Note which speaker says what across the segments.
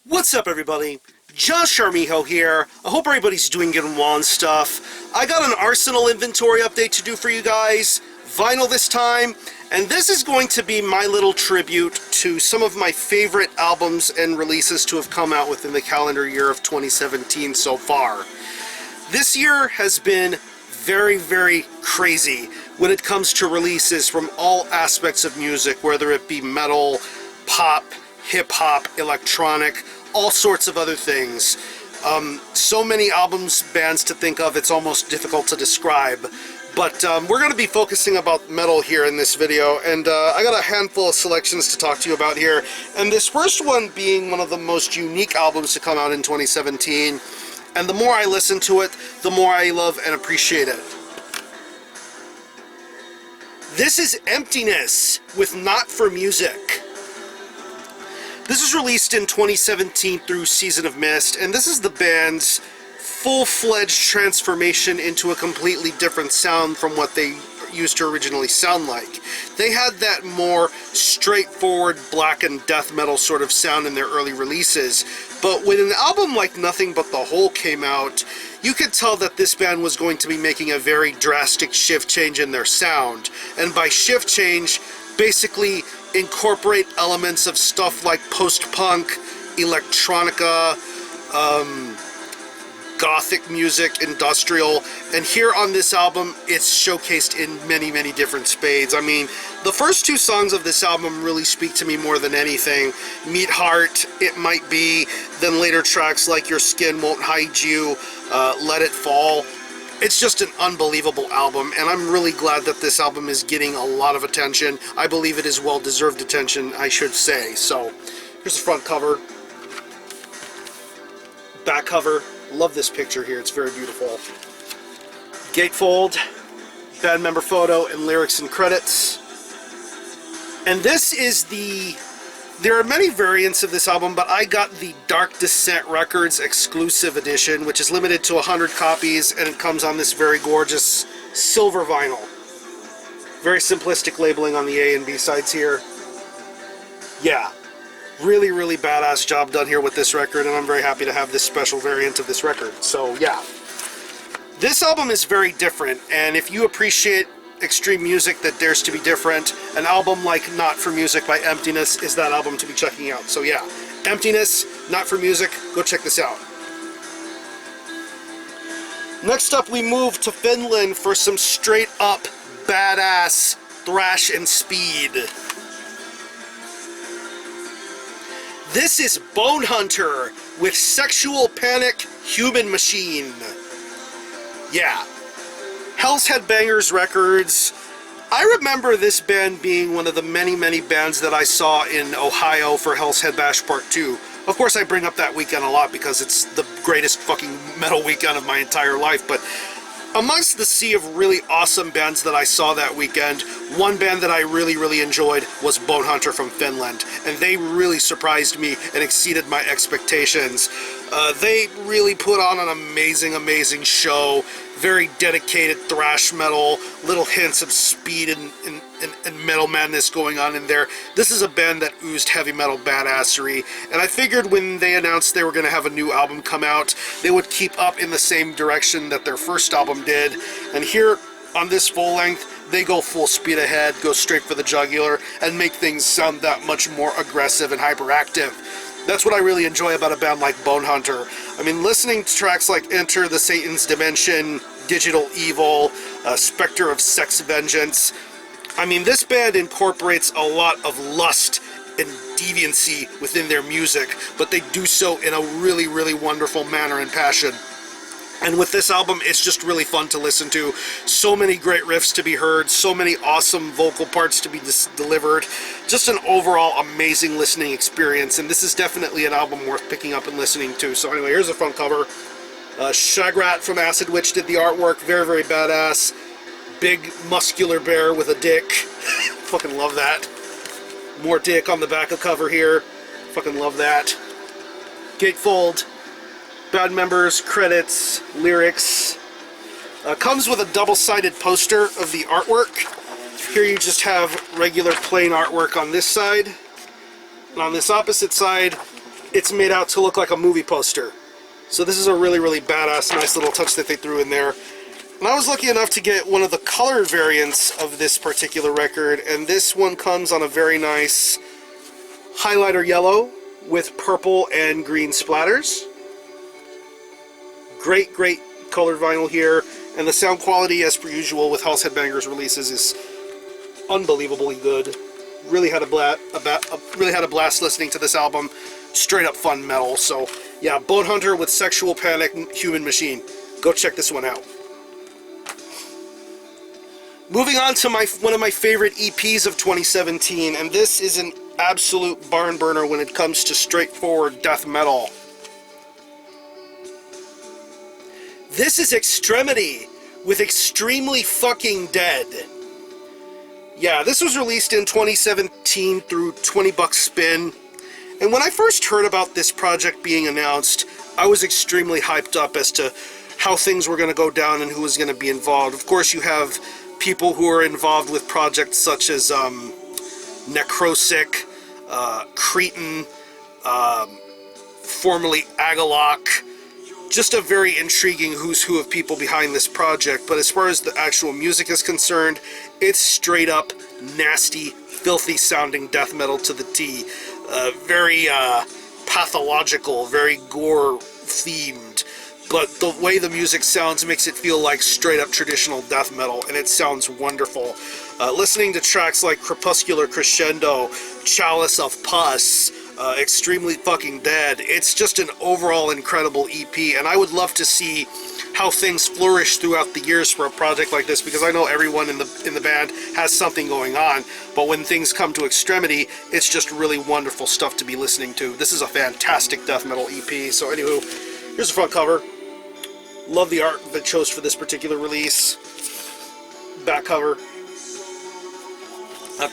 Speaker 1: What's up, everybody? Josh Armijo here. I hope everybody's doing good and well and stuff. I got an Arsenal inventory update to do for you guys. Vinyl this time. And this is going to be my little tribute to some of my favorite albums and releases to have come out within the calendar year of 2017 so far. This year has been very, very crazy when it comes to releases from all aspects of music, whether it be metal, pop, hip-hop, electronic, all sorts of other things. So many albums, bands to think of, it's almost difficult to describe. But we're going to be focusing about metal here in this video, and I got a handful of selections to talk to you about here. And this first one being one of the most unique albums to come out in 2017. And the more I listen to it, the more I love and appreciate it. This is Emptiness with Not For Music. This was released in 2017 through Season of Mist, and this is the band's full-fledged transformation into a completely different sound from what they used to originally sound like. They had that more straightforward black and death metal sort of sound in their early releases, but when an album like Nothing But the Whole came out, you could tell that this band was going to be making a very drastic shift change in their sound. And by shift change, basically incorporate elements of stuff like post-punk, electronica, gothic music, industrial, and here on this album it's showcased in many, many different spades. I mean, the first two songs of this album really speak to me more than anything. Meat Heart, It Might Be, then later tracks like Your Skin Won't Hide You, Let It Fall. It's just an unbelievable album, and I'm really glad that this album is getting a lot of attention. I believe it is well-deserved attention, I should say. So, here's the front cover. Back cover. Love this picture here, it's very beautiful. Gatefold, band member photo, and lyrics and credits. And this is there are many variants of this album, but I got the Dark Descent Records exclusive edition, which is limited to 100 copies, and it comes on this very gorgeous silver vinyl. Very simplistic labeling on the A and B sides here. Yeah. Really, really badass job done here with this record, and I'm very happy to have this special variant of this record. So, yeah. This album is very different, and if you appreciate extreme music that dares to be different, an album like Not For Music by Emptiness is that album to be checking out. So, yeah. Emptiness, Not For Music, go check this out. Next up, we move to Finland for some straight-up badass thrash and speed. This is BONEHUNTER with Sexual Panic Human Machine. Yeah. Hell's Headbangers Records. I remember this band being one of the many, many bands that I saw in Ohio for Hell's Head Bash Part 2. Of course, I bring up that weekend a lot because it's the greatest fucking metal weekend of my entire life, but amongst the sea of really awesome bands that I saw that weekend, one band that I really, really enjoyed was BONEHUNTER from Finland, and they really surprised me and exceeded my expectations. They really put on an amazing, amazing show. Very dedicated thrash metal, little hints of speed and metal madness going on in there. This is a band that oozed heavy metal badassery, and I figured when they announced they were going to have a new album come out, they would keep up in the same direction that their first album did. And here on this full length, they go full speed ahead, go straight for the jugular, and make things sound that much more aggressive and hyperactive. That's what I really enjoy about a band like BONEHUNTER. I mean, listening to tracks like Enter the Satan's Dimension, Digital Evil, Spectre of Sex Vengeance. I mean, this band incorporates a lot of lust and deviancy within their music, but they do so in a really, really wonderful manner and passion. And with this album, it's just really fun to listen to. So many great riffs to be heard, so many awesome vocal parts to be delivered. Just an overall amazing listening experience, and this is definitely an album worth picking up and listening to. So anyway, here's the front cover. Shagrat from Acid Witch did the artwork, very, very badass. Big muscular bear with a dick. Fucking love that. More dick on the back of cover here. Fucking love that. Gatefold. Band members, credits, lyrics. Comes with a double-sided poster of the artwork. Here you just have regular plain artwork on this side. And on this opposite side, it's made out to look like a movie poster. So this is a really, really badass, nice little touch that they threw in there. And I was lucky enough to get one of the color variants of this particular record, and this one comes on a very nice highlighter yellow with purple and green splatters. Great, great colored vinyl here, and the sound quality, as per usual with House Headbangers releases, is unbelievably good. Really had a blast listening to this album. Straight up fun metal. So yeah, Bonehunter with Sexual Panic, Human Machine. Go check this one out. Moving on to one of my favorite EPs of 2017, and this is an absolute barn burner when it comes to straightforward death metal. This is Extremity with Extremely Fucking Dead. Yeah, this was released in 2017 through 20 Bucks Spin. And when I first heard about this project being announced, I was extremely hyped up as to how things were going to go down and who was going to be involved. Of course, you have people who are involved with projects such as Necrosic, Cretan, formerly Agalok. Just a very intriguing who's who of people behind this project. But as far as the actual music is concerned, it's straight up nasty, filthy sounding death metal to the T. Very pathological, very gore themed, but the way the music sounds makes it feel like straight up traditional death metal, and it sounds wonderful. Listening to tracks like Crepuscular Crescendo, Chalice of Pus, Extremely Fucking Dead, it's just an overall incredible EP, and I would love to see how things flourish throughout the years for a project like this, because I know everyone in the band has something going on, but when things come to Extremity, it's just really wonderful stuff to be listening to. This is a fantastic death metal EP. So anywho, here's the front cover. Love the art that chose for this particular release. Back cover.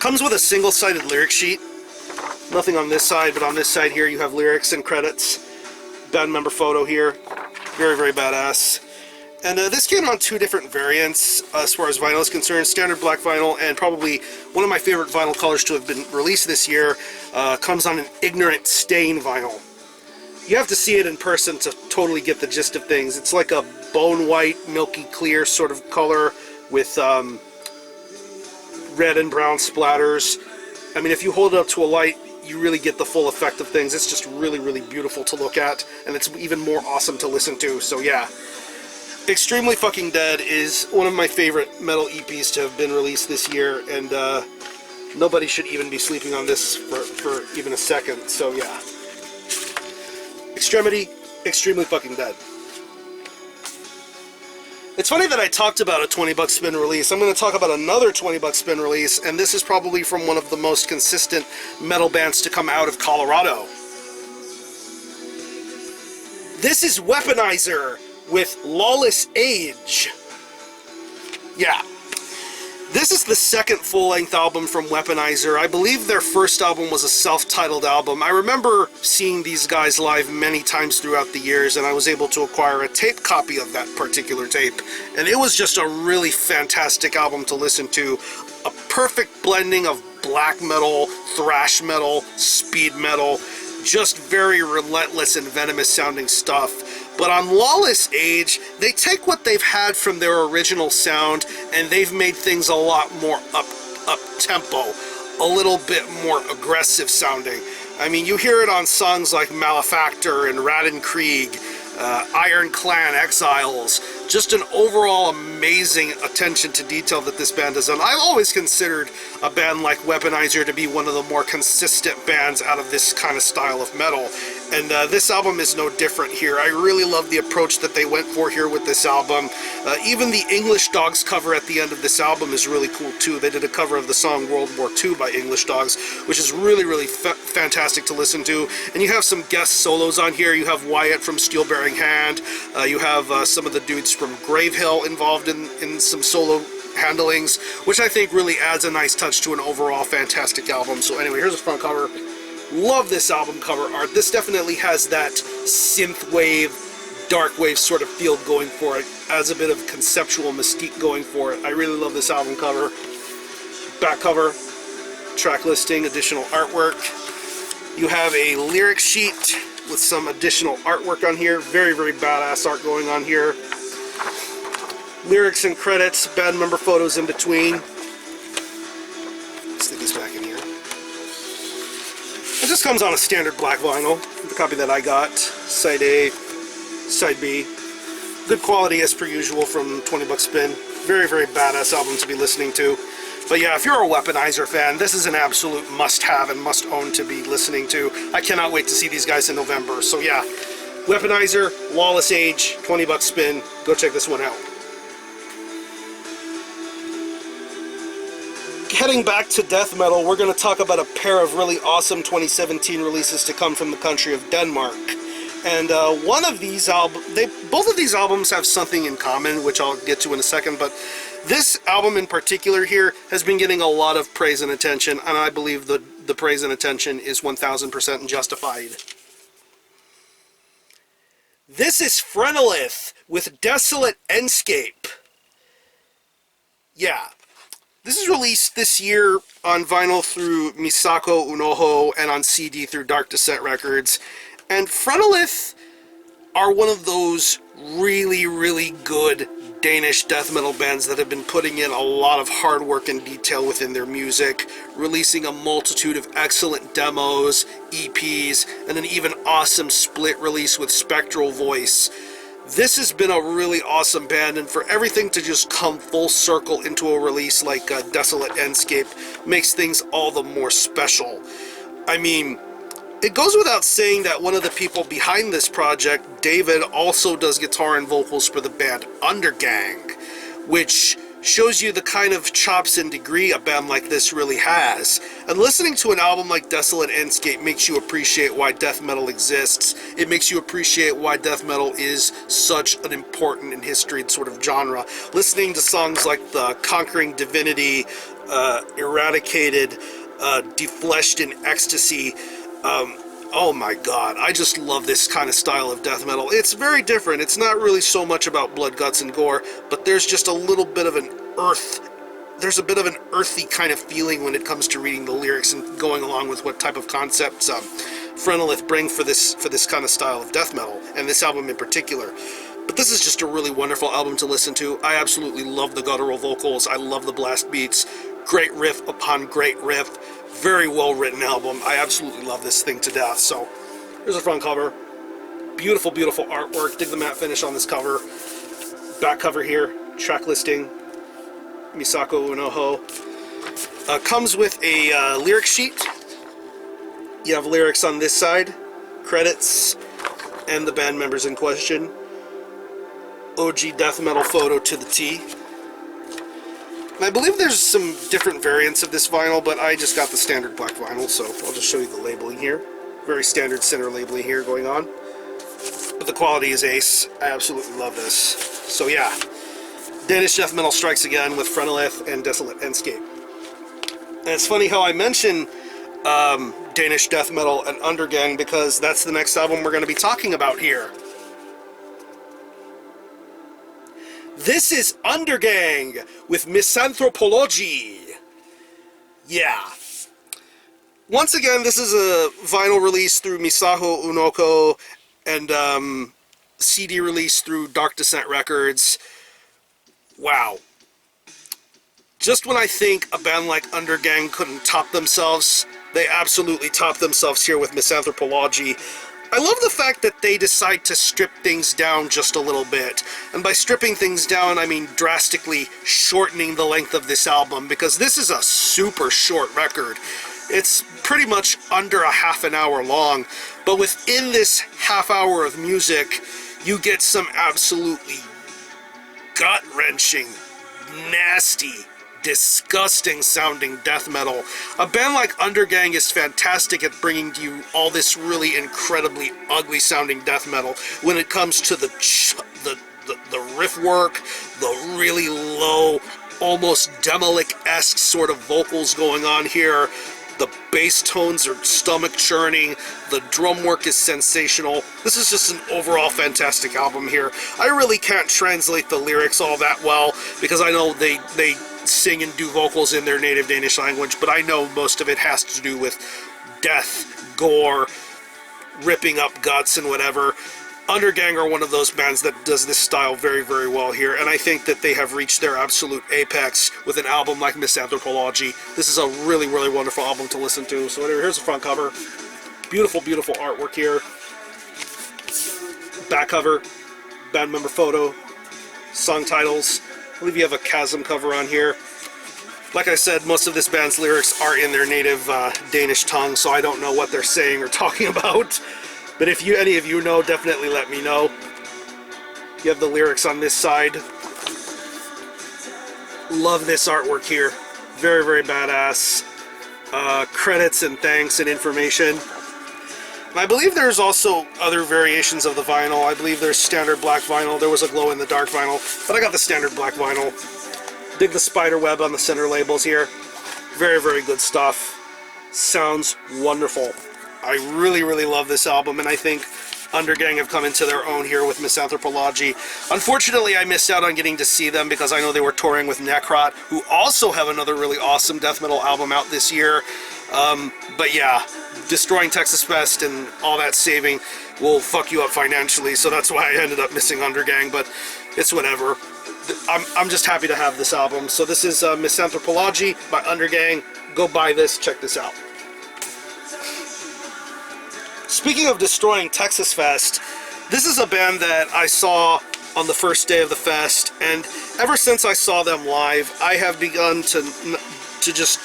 Speaker 1: Comes with a single-sided lyric sheet. Nothing on this side, but on this side here you have lyrics and credits. Band member photo here. Very, very badass. And this came on two different variants as far as vinyl is concerned. Standard black vinyl, and probably one of my favorite vinyl colors to have been released this year comes on an ignorant stain vinyl. You have to see it in person to totally get the gist of things. It's like a bone white, milky clear sort of color with red and brown splatters. I mean, if you hold it up to a light, you really get the full effect of things. It's just really, really beautiful to look at, and it's even more awesome to listen to. So yeah, Extremely Fucking Dead is one of my favorite metal EPs to have been released this year, and nobody should even be sleeping on this for even a second. So yeah, Extremity, Extremely Fucking Dead. It's funny that I talked about a 20 Bucks Spin release. I'm going to talk about another 20 Bucks Spin release, and this is probably from one of the most consistent metal bands to come out of Colorado. This is WEAPÖNIZER with Lawless Age. Yeah. This is the second full-length album from WEAPÖNIZER. I believe their first album was a self-titled album. I remember seeing these guys live many times throughout the years, and I was able to acquire a tape copy of that particular tape. And it was just a really fantastic album to listen to. A perfect blending of black metal, thrash metal, speed metal, just very relentless and venomous sounding stuff. But on Lawless Age, they take what they've had from their original sound and they've made things a lot more up-tempo, a little bit more aggressive sounding. I mean, you hear it on songs like Malefactor and Radenkrieg, Iron Clan, Exiles. Just an overall amazing attention to detail that this band has done. I've always considered a band like WEAPÖNIZER to be one of the more consistent bands out of this kind of style of metal. And this album is no different here. I really love the approach that they went for here with this album. Even the English Dogs cover at the end of this album is really cool too. They did a cover of the song World War II by English Dogs, which is really, really fantastic to listen to. And you have some guest solos on here. You have Wyatt from Steel Bearing Hand. You have some of the dudes from Gravehill involved in some solo handlings, which I think really adds a nice touch to an overall fantastic album. So anyway, here's the front cover. Love this album cover art. This definitely has that synthwave, dark wave sort of feel going for it. Adds a bit of conceptual mystique going for it. I really love this album cover. Back cover, track listing, additional artwork. You have a lyric sheet with some additional artwork on here. Very, very badass art going on here. Lyrics and credits, band member photos in between. Stick this back in here. It just comes on a standard black vinyl, the copy that I got. Side A, Side B. Good quality as per usual from 20 Buck Spin. Very, very badass album to be listening to. But yeah, if you're a Weaponizer fan, this is an absolute must-have and must-own to be listening to. I cannot wait to see these guys in November. So yeah, Weaponizer, Lawless Age, 20 Buck Spin. Go check this one out. Heading back to death metal, we're going to talk about a pair of really awesome 2017 releases to come from the country of Denmark. And one of these both of these albums have something in common, which I'll get to in a second, but this album in particular here has been getting a lot of praise and attention, and I believe the praise and attention is 1000% justified. This is FRENELITH with Desolate Endscape. Yeah. This is released this year on vinyl through Misako Unoho and on CD through Dark Descent Records. And FRENELITH are one of those really, really good Danish death metal bands that have been putting in a lot of hard work and detail within their music, releasing a multitude of excellent demos, EPs, and an even awesome split release with Spectral Voice. This has been a really awesome band, and for everything to just come full circle into a release like Desolate Endscape makes things all the more special. I mean, it goes without saying that one of the people behind this project, David, also does guitar and vocals for the band Undergang, which shows you the kind of chops and degree a band like this really has. And listening to an album like Desolate Endscape makes you appreciate why death metal exists. It makes you appreciate why death metal is such an important in history sort of genre. Listening to songs like The Conquering Divinity, Eradicated, Defleshed in Ecstasy, oh my god, I just love this kind of style of death metal. It's very different. It's not really so much about blood, guts, and gore, but there's just a little bit of an there's a bit of an earthy kind of feeling when it comes to reading the lyrics and going along with what type of concepts FRENELITH bring for this kind of style of death metal, and this album in particular. But this is just a really wonderful album to listen to. I absolutely love the guttural vocals. I love the blast beats. Great riff upon great riff. Very well written album. I absolutely love this thing to death. So here's the front cover. Beautiful, beautiful artwork. Dig the matte finish on this cover. Back cover here. Track listing. Misako Unoho. Comes with a lyric sheet. You have lyrics on this side, credits, and the band members in question. OG death metal photo to the T. And I believe there's some different variants of this vinyl, but I just got the standard black vinyl, so I'll just show you the labeling here. Very standard center labeling here going on. But the quality is ace. I absolutely love this. So yeah, Danish death metal strikes again with FRENELITH and Desolate Endscape. And it's funny how I mention Danish death metal and Undergang, because that's the next album we're going to be talking about here. This is Undergang with Misanthropology. Yeah. Once again, this is a vinyl release through Misako Unoho and CD release through Dark Descent Records. Wow. Just when I think a band like Undergang couldn't top themselves, they absolutely top themselves here with Misanthropology. I love the fact that they decide to strip things down just a little bit. And by stripping things down, I mean drastically shortening the length of this album, because this is a super short record. It's pretty much under a half an hour long, but within this half hour of music, you get some absolutely gut-wrenching, nasty, disgusting sounding death metal. A band like Undergang is fantastic at bringing to you all this really incredibly ugly sounding death metal when it comes to the riff work, the really low, almost Demolic-esque sort of vocals going on here. The bass tones are stomach churning. The drum work is sensational. This is just an overall fantastic album here. I really can't translate the lyrics all that well because I know they sing and do vocals in their native Danish language, but I know most of it has to do with death, gore, ripping up guts and whatever. Undergang are one of those bands that does this style very, very well here, and I think that they have reached their absolute apex with an album like Misanthropology. This is a really, really wonderful album to listen to. So anyway, here's the front cover. Beautiful, beautiful artwork here. Back cover, band member photo, song titles. I believe you have a chasm cover on here. Like I said, most of this band's lyrics are in their native Danish tongue, so I don't know what they're saying or talking about. But if any of you know, definitely let me know. You have the lyrics on this side. Love this artwork here. Very, very badass. Credits and thanks and information. And I believe there's also other variations of the vinyl. I believe there's standard black vinyl. There was a glow-in-the-dark vinyl, but I got the standard black vinyl. Dig the spider web on the center labels here. Very, very good stuff. Sounds wonderful. I really, really love this album, and I think Undergang have come into their own here with Misanthropology. Unfortunately, I missed out on getting to see them because I know they were touring with Necrot, who also have another really awesome death metal album out this year. But yeah, destroying Texas Fest and all that saving will fuck you up financially, so that's why I ended up missing Undergang, but it's whatever. I'm just happy to have this album. So this is Misanthropology by Undergang. Go buy this, check this out. Speaking of destroying Texas Fest, this is a band that I saw on the first day of the fest, and ever since I saw them live, I have begun to just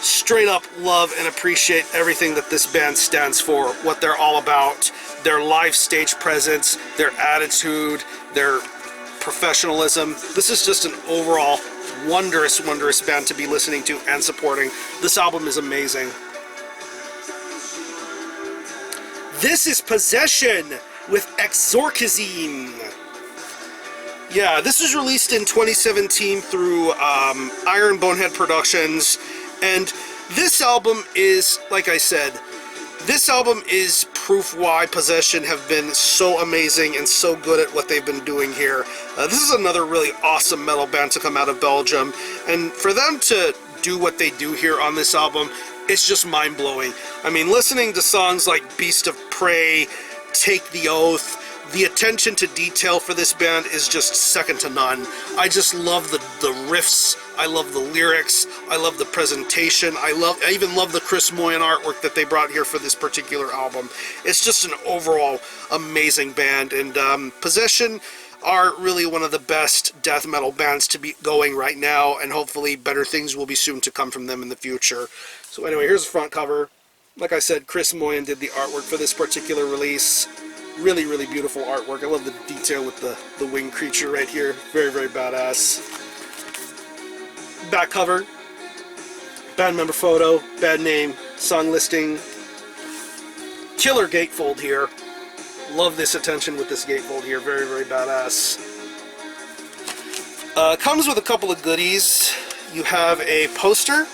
Speaker 1: straight up love and appreciate everything that this band stands for, what they're all about, their live stage presence, their attitude, their professionalism. This is just an overall wondrous, wondrous band to be listening to and supporting. This album is amazing. This is Possession with Exorcism. Yeah, this was released in 2017 through Iron Bonehead Productions, and this album is, like I said, this album is proof why Possession have been so amazing and so good at what they've been doing here. This is another really awesome metal band to come out of Belgium, and for them to do what they do here on this album, it's just mind-blowing. I mean, listening to songs like Beast of Prey, Take the Oath, the attention to detail for this band is just second to none. I just love the riffs, I love the lyrics, I love the presentation, I even love the Chris Moyen artwork that they brought here for this particular album. It's just an overall amazing band, and Possession are really one of the best death metal bands to be going right now, and hopefully better things will be soon to come from them in the future. So anyway, here's the front cover. Like I said, Chris Moyen did the artwork for this particular release. Really, really beautiful artwork. I love the detail with the winged creature right here. Very, very badass. Back cover. Band member photo, band name, song listing. Killer gatefold here. Love this attention with this gatefold here. Very, very badass. Comes with a couple of goodies. You have a poster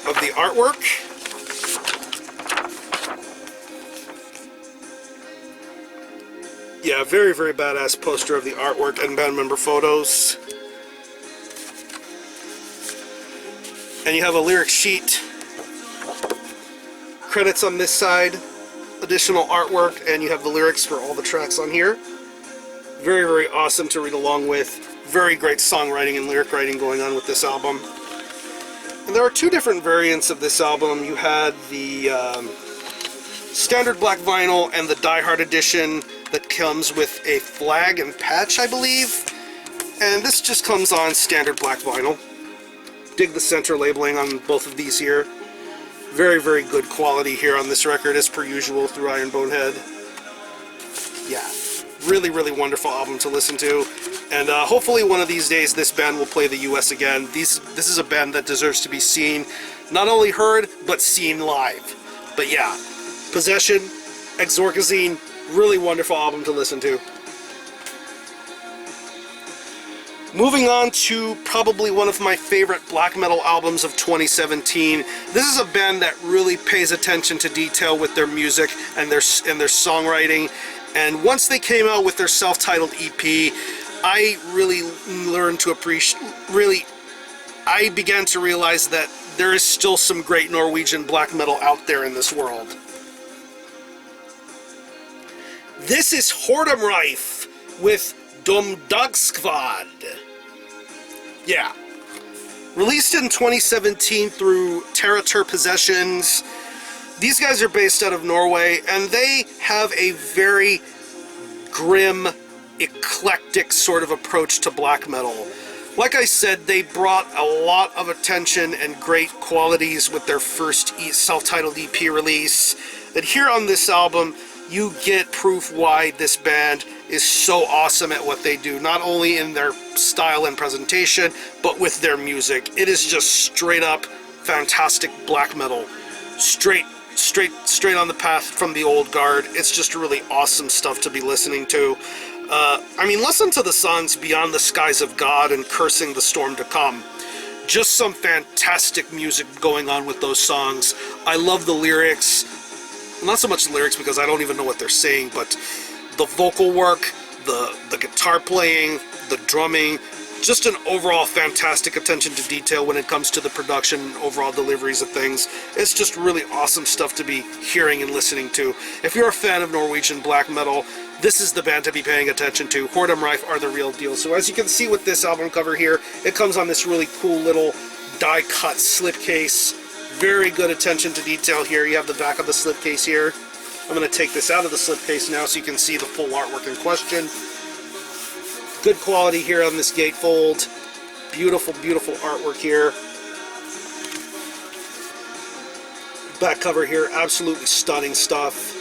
Speaker 1: of the artwork. Yeah, very, very badass poster of the artwork and band member photos. And you have a lyric sheet. Credits on this side. Additional artwork, and you have the lyrics for all the tracks on here. Very, very awesome to read along with. Very great songwriting and lyric writing going on with this album. And there are two different variants of this album. You had the standard black vinyl and the Die Hard edition that comes with a flag and patch, I believe. And this just comes on standard black vinyl. Dig the center labeling on both of these here. Very, very good quality here on this record, as per usual, through Iron Bonehead. Yeah, really, really wonderful album to listen to. And hopefully one of these days this band will play the US again. This is a band that deserves to be seen, not only heard, but seen live. But yeah, Possession, Exorcism, really wonderful album to listen to. Moving on to probably one of my favorite black metal albums of 2017. This is a band that really pays attention to detail with their music and their songwriting. And once they came out with their self-titled EP, I really learned to appreciate, I began to realize that there is still some great Norwegian black metal out there in this world. This is Hoard of Rife with Domdagskvad. Yeah. Released in 2017 through Territor Possessions. These guys are based out of Norway, and they have a very grim, eclectic sort of approach to black metal. Like I said, they brought a lot of attention and great qualities with their first self-titled EP release. And here on this album, you get proof why this band is so awesome at what they do, not only in their style and presentation, but with their music. It is just straight up fantastic black metal. Straight on the path from the old guard. It's just really awesome stuff to be listening to. I mean, listen to the songs Beyond the Skies of God and Cursing the Storm to Come. Just some fantastic music going on with those songs. I love the lyrics. Not so much the lyrics because I don't even know what they're saying, but the vocal work, the guitar playing, the drumming, just an overall fantastic attention to detail when it comes to the production and overall deliveries of things. It's just really awesome stuff to be hearing and listening to. If you're a fan of Norwegian black metal, this is the band to be paying attention to. Hoard of Rife are the real deal. So as you can see with this album cover here, it comes on this really cool little die-cut slipcase. Very good attention to detail here. You have the back of the slipcase here. I'm going to take this out of the slipcase now so you can see the full artwork in question. Good quality here on this gatefold. Beautiful, beautiful artwork here. Back cover here, absolutely stunning stuff.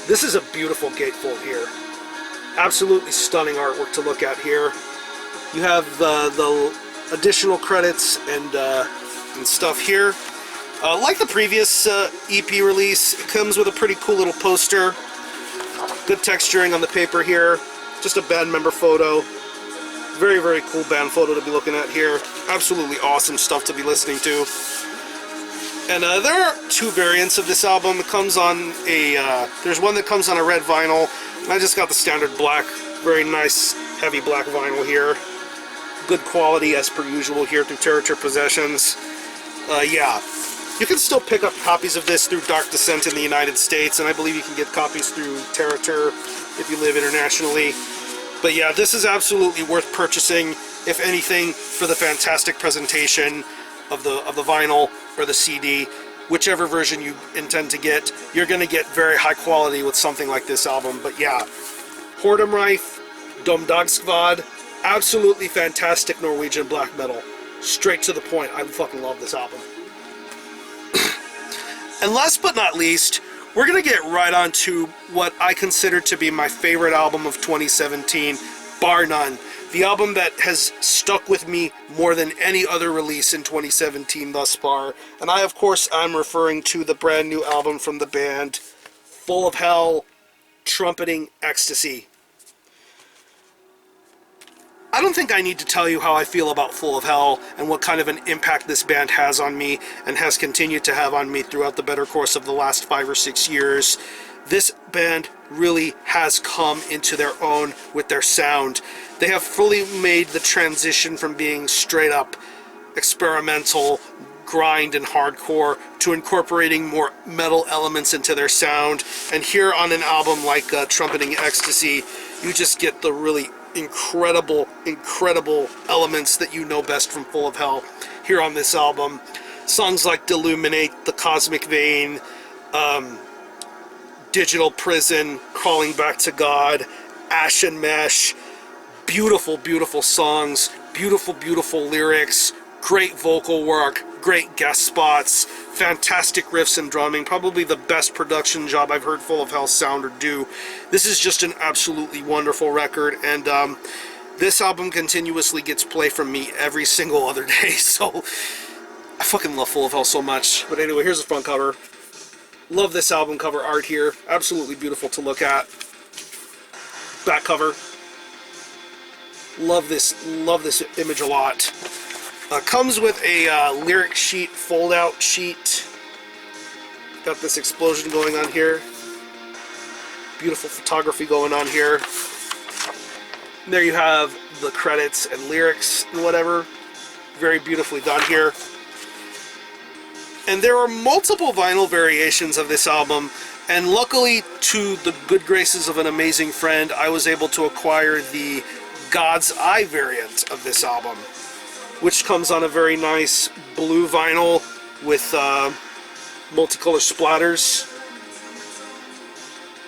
Speaker 1: This is a beautiful gatefold here. Absolutely stunning artwork to look at here. You have the additional credits and stuff here. Like the previous EP release, it comes with a pretty cool little poster. Good texturing on the paper here. Just a band member photo. Very, very cool band photo to be looking at here. Absolutely awesome stuff to be listening to. And there are two variants of this album. It comes on there's one that comes on a red vinyl, and I just got the standard black, very nice, heavy black vinyl here. Good quality as per usual here through Territor Possessions. Yeah, you can still pick up copies of this through Dark Descent in the United States, and I believe you can get copies through Territor if you live internationally. But yeah, this is absolutely worth purchasing, if anything, for the fantastic presentation of the vinyl or the CD. Whichever version you intend to get, you're going to get very high quality with something like this album. But yeah, Hoard of Rife, Domdagskvad, absolutely fantastic Norwegian black metal. Straight to the point. I fucking love this album. And last but not least, we're going to get right on to what I consider to be my favorite album of 2017, bar none. The album that has stuck with me more than any other release in 2017 thus far. And I, of course, am referring to the brand new album from the band, Full of Hell, Trumpeting Ecstasy. I don't think I need to tell you how I feel about Full of Hell and what kind of an impact this band has on me and has continued to have on me throughout the better course of the last 5 or 6 years. This band really has come into their own with their sound. They have fully made the transition from being straight up experimental, grind and hardcore to incorporating more metal elements into their sound. And here on an album like Trumpeting Ecstasy, you just get the really incredible elements that you know best from Full of Hell here on this album. Songs like Deluminate, The Cosmic Vein, Digital Prison, Crawling Back to God, Ash and Mesh. Beautiful, beautiful songs, beautiful lyrics, great vocal work, great guest spots, fantastic riffs and drumming, probably the best production job I've heard Full of Hell sound or do. This is just an absolutely wonderful record, and this album continuously gets play from me every single other day, so I fucking love Full of Hell so much. But anyway, here's the front cover. Love this album cover art here. Absolutely beautiful to look at. Back cover. Love this image a lot. Comes with a lyric sheet, fold-out sheet. Got this explosion going on here. Beautiful photography going on here. And there you have the credits and lyrics and whatever. Very beautifully done here. And there are multiple vinyl variations of this album, and luckily, to the good graces of an amazing friend, I was able to acquire the God's Eye variant of this album, which comes on a very nice blue vinyl with multicolor splatters.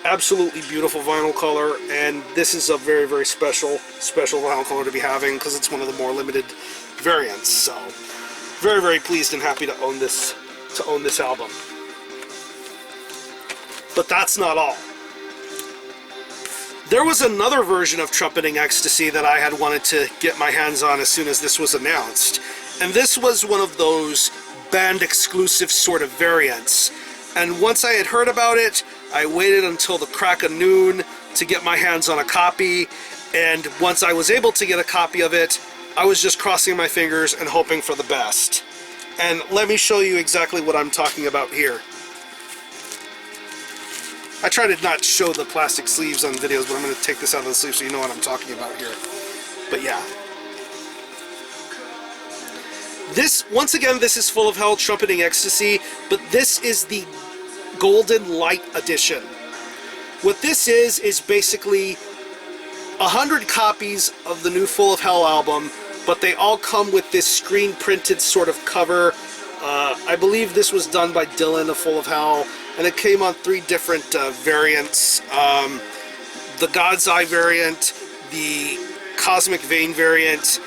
Speaker 1: Absolutely beautiful vinyl color, and this is a very, very special vinyl color to be having because it's one of the more limited variants. So, very, very pleased and happy to own this album. But that's not all. There was another version of Trumpeting Ecstasy that I had wanted to get my hands on as soon as this was announced, and this was one of those band exclusive sort of variants. And once I had heard about it, I waited until the crack of noon to get my hands on a copy, and once I was able to get a copy of it, I was just crossing my fingers and hoping for the best. And let me show you exactly what I'm talking about here. I try to not show the plastic sleeves on videos, but I'm going to take this out of the sleeve so you know what I'm talking about here. But yeah. This, once again, this is Full of Hell Trumpeting Ecstasy, but this is the Golden Light Edition. What this is basically 100 copies of the new Full of Hell album, but they all come with this screen printed sort of cover. I believe this was done by Dylan of Full of Hell, and it came on 3 different variants. The God's Eye variant, the Cosmic Vein variant,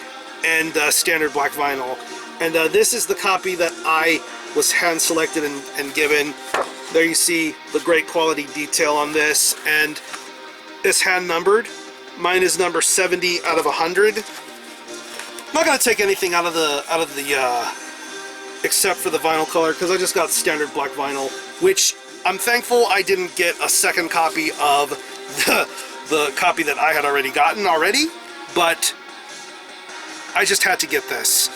Speaker 1: and standard black vinyl. And this is the copy that I was hand selected and given. There you see the great quality detail on this, and it's hand numbered. Mine is number 70 out of 100. I'm not going to take anything out of the except for the vinyl color, because I just got standard black vinyl, which I'm thankful I didn't get a second copy of the copy that I had already gotten, but I just had to get this.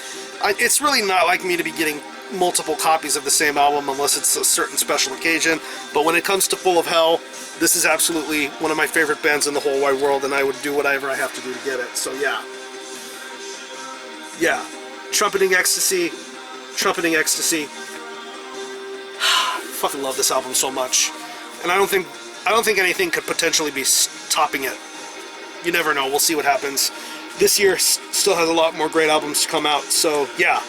Speaker 1: It's really not like me to be getting multiple copies of the same album unless it's a certain special occasion, but when it comes to Full of Hell, this is absolutely one of my favorite bands in the whole wide world, and I would do whatever I have to do to get it. So yeah. Yeah. Trumpeting Ecstasy. Trumpeting Ecstasy. Fucking love this album so much. And I don't think anything could potentially be topping it. You never know. We'll see what happens. This year still has a lot more great albums to come out, so yeah.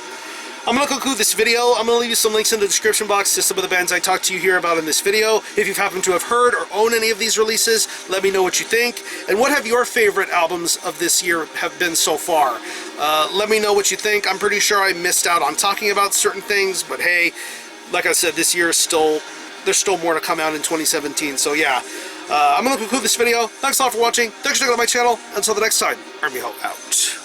Speaker 1: I'm going to conclude this video. I'm going to leave you some links in the description box to some of the bands I talked to you here about in this video. If you've happened to have heard or own any of these releases, let me know what you think. And what have your favorite albums of this year have been so far? Let me know what you think. I'm pretty sure I missed out on talking about certain things, but hey, like I said, this year is there's still more to come out in 2017, so yeah. I'm going to conclude this video. Thanks a lot for watching. Thanks for checking out my channel. Until the next time, RMiHo out.